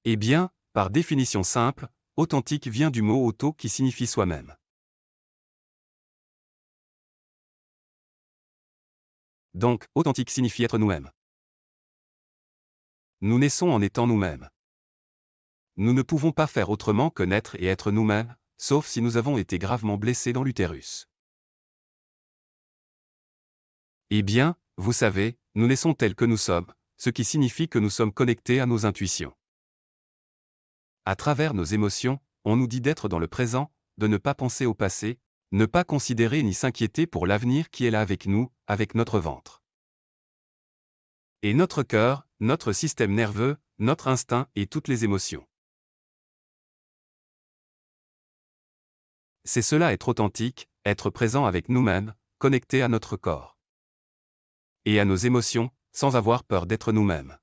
Eh bien, par définition simple, authentique vient du mot auto qui signifie soi-même. Donc, authentique signifie être nous-mêmes. Nous naissons en étant nous-mêmes. Nous ne pouvons pas faire autrement que naître et être nous-mêmes, sauf si nous avons été gravement blessés dans l'utérus. Eh bien, vous savez, nous naissons tels que nous sommes, ce qui signifie que nous sommes connectés à nos intuitions. À travers nos émotions, on nous dit d'être dans le présent, de ne pas penser au passé, ne pas considérer ni s'inquiéter pour l'avenir qui est là avec nous, avec notre ventre. Et notre cœur, notre système nerveux, notre instinct et toutes les émotions. C'est cela être authentique, être présent avec nous-mêmes, connecté à notre corps. Et à nos émotions, sans avoir peur d'être nous-mêmes.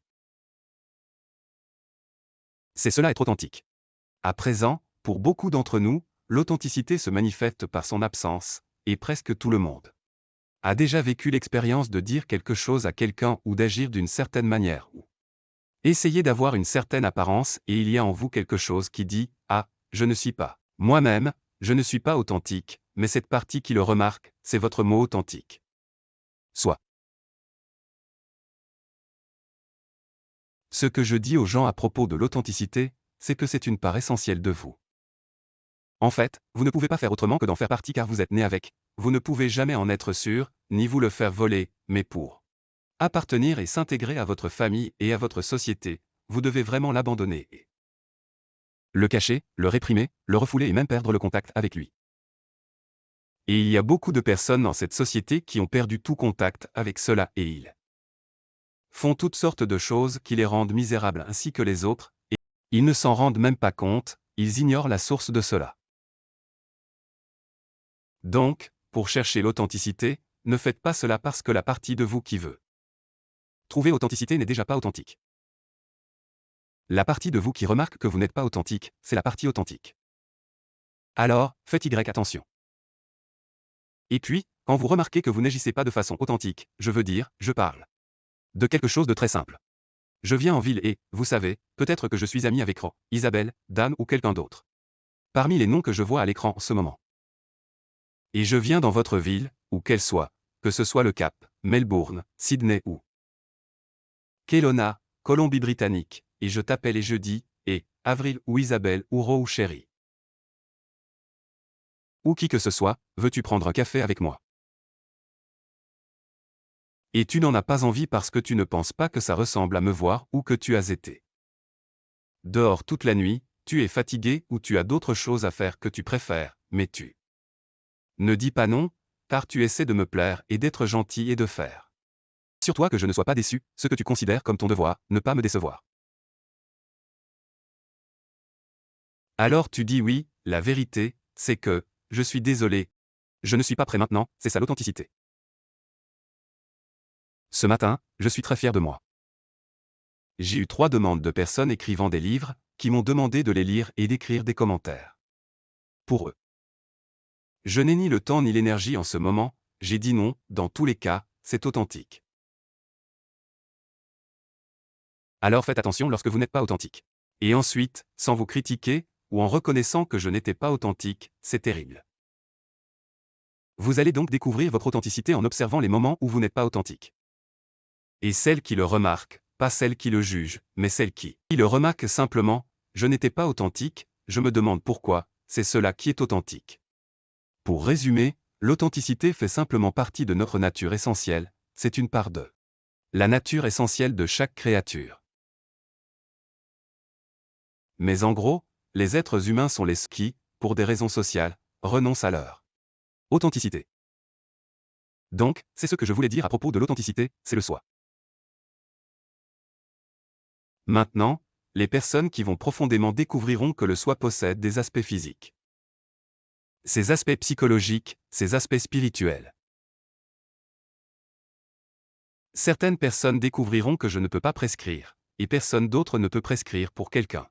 C'est cela être authentique. À présent, pour beaucoup d'entre nous, l'authenticité se manifeste par son absence, et presque tout le monde a déjà vécu l'expérience de dire quelque chose à quelqu'un ou d'agir d'une certaine manière ou essayer d'avoir une certaine apparence et il y a en vous quelque chose qui dit « Ah, je ne suis pas moi-même, je ne suis pas authentique », mais cette partie qui le remarque, c'est votre mot authentique. Soit. Ce que je dis aux gens à propos de l'authenticité, c'est que c'est une part essentielle de vous. En fait, vous ne pouvez pas faire autrement que d'en faire partie car vous êtes né avec. Vous ne pouvez jamais en être sûr, ni vous le faire voler, mais pour appartenir et s'intégrer à votre famille et à votre société, vous devez vraiment l'abandonner et le cacher, le réprimer, le refouler et même perdre le contact avec lui. Et il y a beaucoup de personnes dans cette société qui ont perdu tout contact avec cela et ils font toutes sortes de choses qui les rendent misérables ainsi que les autres, et ils ne s'en rendent même pas compte, ils ignorent la source de cela. Donc, pour chercher l'authenticité, ne faites pas cela parce que la partie de vous qui veut trouver authenticité n'est déjà pas authentique. La partie de vous qui remarque que vous n'êtes pas authentique, c'est la partie authentique. Alors, faites attention. Et puis, quand vous remarquez que vous n'agissez pas de façon authentique, je veux dire, je parle de quelque chose de très simple. Je viens en ville et, vous savez, peut-être que je suis ami avec Ro, Isabelle, Dan ou quelqu'un d'autre. Parmi les noms que je vois à l'écran en ce moment. Et je viens dans votre ville, où qu'elle soit, que ce soit le Cap, Melbourne, Sydney ou Kelowna, Colombie-Britannique, et je t'appelle et je dis, Avril ou Isabelle ou Ro ou Chérie. Ou qui que ce soit, veux-tu prendre un café avec moi? Et tu n'en as pas envie parce que tu ne penses pas que ça ressemble à me voir ou que tu as été dehors toute la nuit, tu es fatigué ou tu as d'autres choses à faire que tu préfères, mais tu ne dis pas non, car tu essaies de me plaire et d'être gentil et de faire sur toi que je ne sois pas déçu, ce que tu considères comme ton devoir, ne pas me décevoir. Alors tu dis oui, la vérité, c'est que, je suis désolé, je ne suis pas prêt maintenant, c'est ça l'authenticité. Ce matin, je suis très fier de moi. J'ai eu 3 demandes de personnes écrivant des livres, qui m'ont demandé de les lire et d'écrire des commentaires. Pour eux. Je n'ai ni le temps ni l'énergie en ce moment, j'ai dit non, dans tous les cas, c'est authentique. Alors faites attention lorsque vous n'êtes pas authentique. Et ensuite, sans vous critiquer, ou en reconnaissant que je n'étais pas authentique, c'est terrible. Vous allez donc découvrir votre authenticité en observant les moments où vous n'êtes pas authentique. Et celle qui le remarque, pas celle qui le juge, mais celle qui le remarque simplement, je n'étais pas authentique, je me demande pourquoi, c'est cela qui est authentique. Pour résumer, l'authenticité fait simplement partie de notre nature essentielle, c'est une part de la nature essentielle de chaque créature. Mais en gros, les êtres humains sont les qui, pour des raisons sociales, renoncent à leur authenticité. Donc, c'est ce que je voulais dire à propos de l'authenticité, c'est le soi. Maintenant, les personnes qui vont profondément découvriront que le soi possède des aspects physiques, ses aspects psychologiques, ses aspects spirituels. Certaines personnes découvriront que je ne peux pas prescrire, et personne d'autre ne peut prescrire pour quelqu'un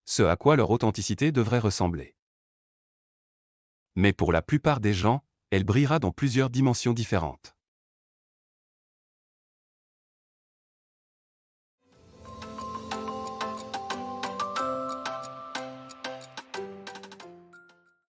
ce à quoi leur authenticité devrait ressembler. Mais pour la plupart des gens, elle brillera dans plusieurs dimensions différentes.